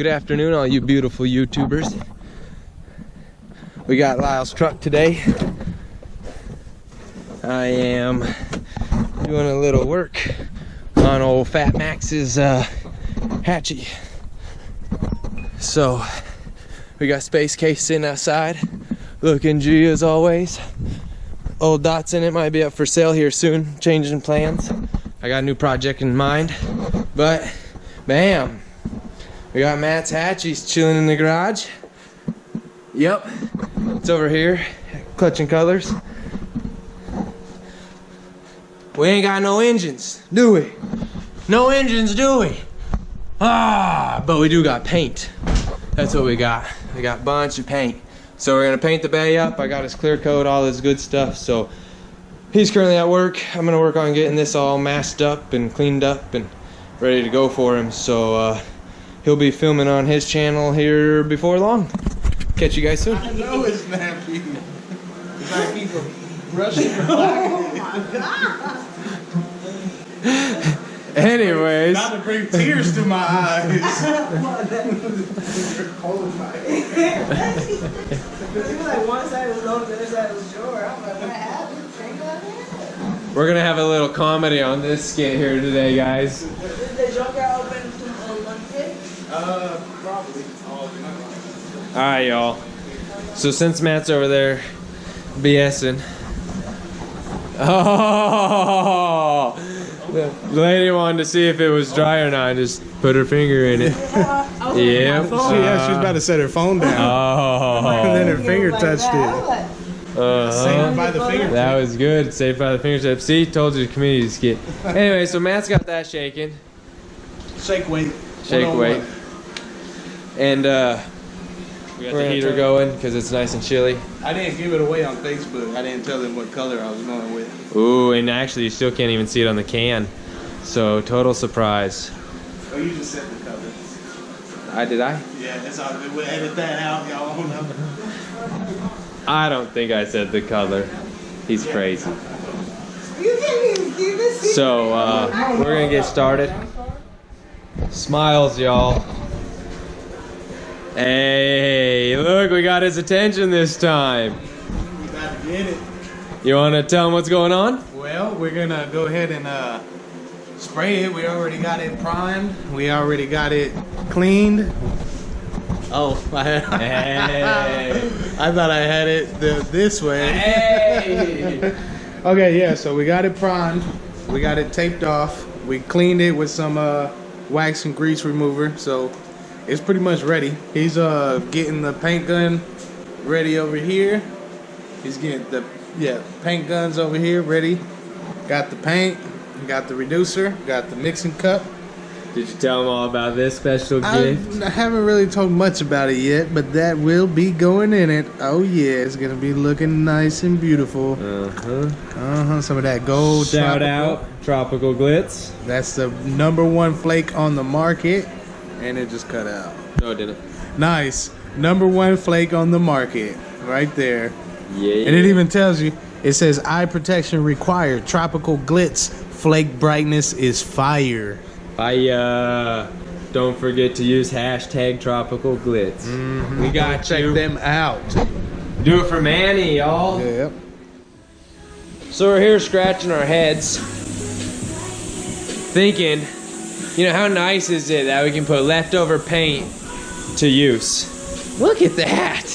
Good afternoon, all you beautiful YouTubers. We got Lyle's truck today. I am doing a little work on old Fatmatt's hatchy. So we got space case sitting outside, looking G as always. Old dots in it might be up for sale here soon, changing plans. I got a new project in mind, but bam, we got Matt's hatch. He's chilling in the garage. Yep, it's over here, clutching colors. We ain't got no engines, do we? No engines, do we? Ah, but we do got paint. That's what we got. We got a bunch of paint. So we're gonna paint the bay up. I got his clear coat, all this good stuff. So he's currently at work. I'm gonna work on getting this all masked up and cleaned up and ready to go for him. So he'll be filming on his channel here before long. Catch you guys soon. I know it's nappy. It's like people brushing your back. Oh my god. Anyways. Not to bring tears to my eyes. You were like one side was low, the other side was short. I'm like, what happened? Drink on there? We're gonna have a little comedy on this skit here today, guys. Did the Joker open on Monday? Probably. Alright, y'all. So since Matt's over there BSing. Oh, the lady wanted to see if it was dry or not. Just put her finger in it. Yep. Yeah, she was about to set her phone down. Oh. And then her finger touched it. Saved by the fingertip. That was good. Saved by the fingertip. See, told you the community skit. Anyway, so Matt's got that shaking. Shake weight. Shake weight. And we got the heater going because it's nice and chilly. I didn't give it away on Facebook. I didn't tell them what color I was going with. Ooh, and actually you still can't even see it on the can. So total surprise. Oh, you just said the color. Did I? Yeah, that's all good. We'll edit that out, y'all won't know. I don't think I said the color. He's crazy. You can't even keep this. So we're gonna get started. Smiles, y'all. Hey, look, we got his attention this time. We gotta get it. You wanna tell him what's going on? Well, we're gonna go ahead and spray it. We already got it primed. We already got it cleaned. Oh, Hey. I thought I had it this way. Hey. Okay, yeah, so we got it primed. We got it taped off. We cleaned it with some wax and grease remover. So it's pretty much ready. He's getting the paint gun ready over here. He's getting the paint guns over here ready. Got the paint, got the reducer, got the mixing cup. Did you tell him all about this special gift? I haven't really told much about it yet, but that will be going in it. Oh yeah, it's gonna be looking nice and beautiful. Some of that gold. Shout out Tropical Glitz. That's the #1 flake on the market, and it just cut out. No, it didn't. Nice, #1 flake on the market, right there. Yeah. And it even tells you. It says eye protection required. Tropical Glitz flake brightness is fire. Don't forget to use hashtag Tropical Glitz. We got Check you. them out. Do it for Manny, y'all. Yep. So we're here scratching our heads, thinking, you know, how nice is it that we can put leftover paint to use? Look at that,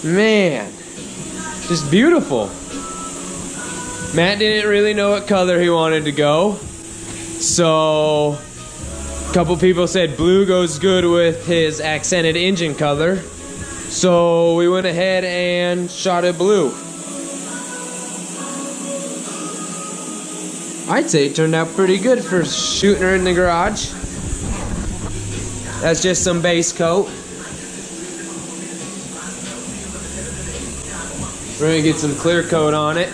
man, just beautiful. Matt didn't really know what color he wanted to go, so a couple people said blue goes good with his accented engine color, so we went ahead and shot it blue. I'd say it turned out pretty good for shooting her in the garage. That's just some base coat. We're gonna get some clear coat on it.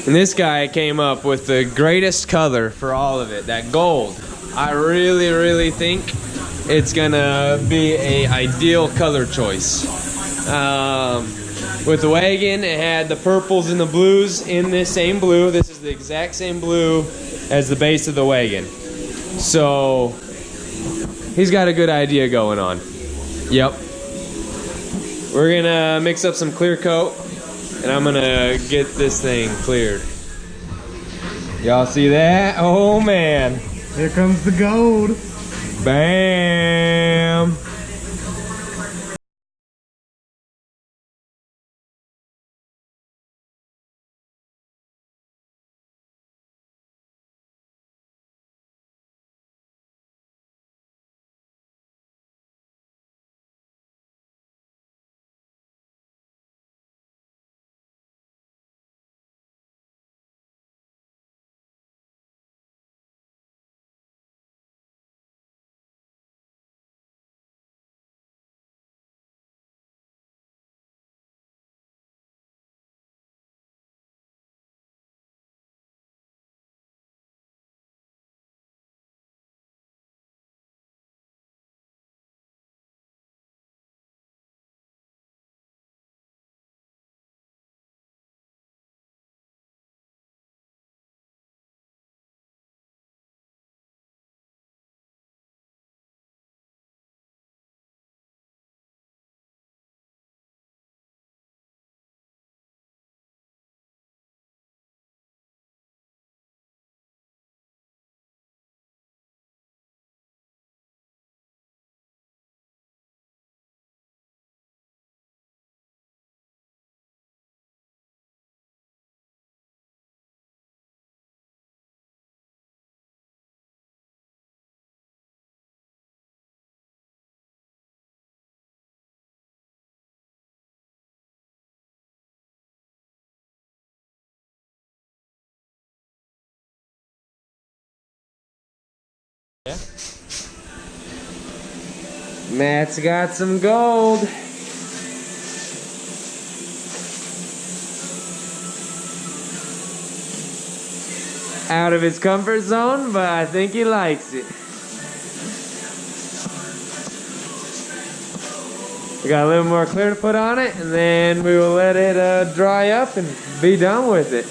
And this guy came up with the greatest color for all of it, that gold. I really, really think it's gonna be an ideal color choice. With the wagon, it had the purples and the blues in this same blue. This is the exact same blue as the base of the wagon. So He's got a good idea going on. Yep. We're gonna mix up some clear coat, and I'm gonna get this thing cleared. Y'all see that? Oh man. Here comes the gold. Bam. Yeah. Matt's got some gold. Out of his comfort zone, but I think he likes it. We got a little more clear to put on it, and then we will let it dry up and be done with it.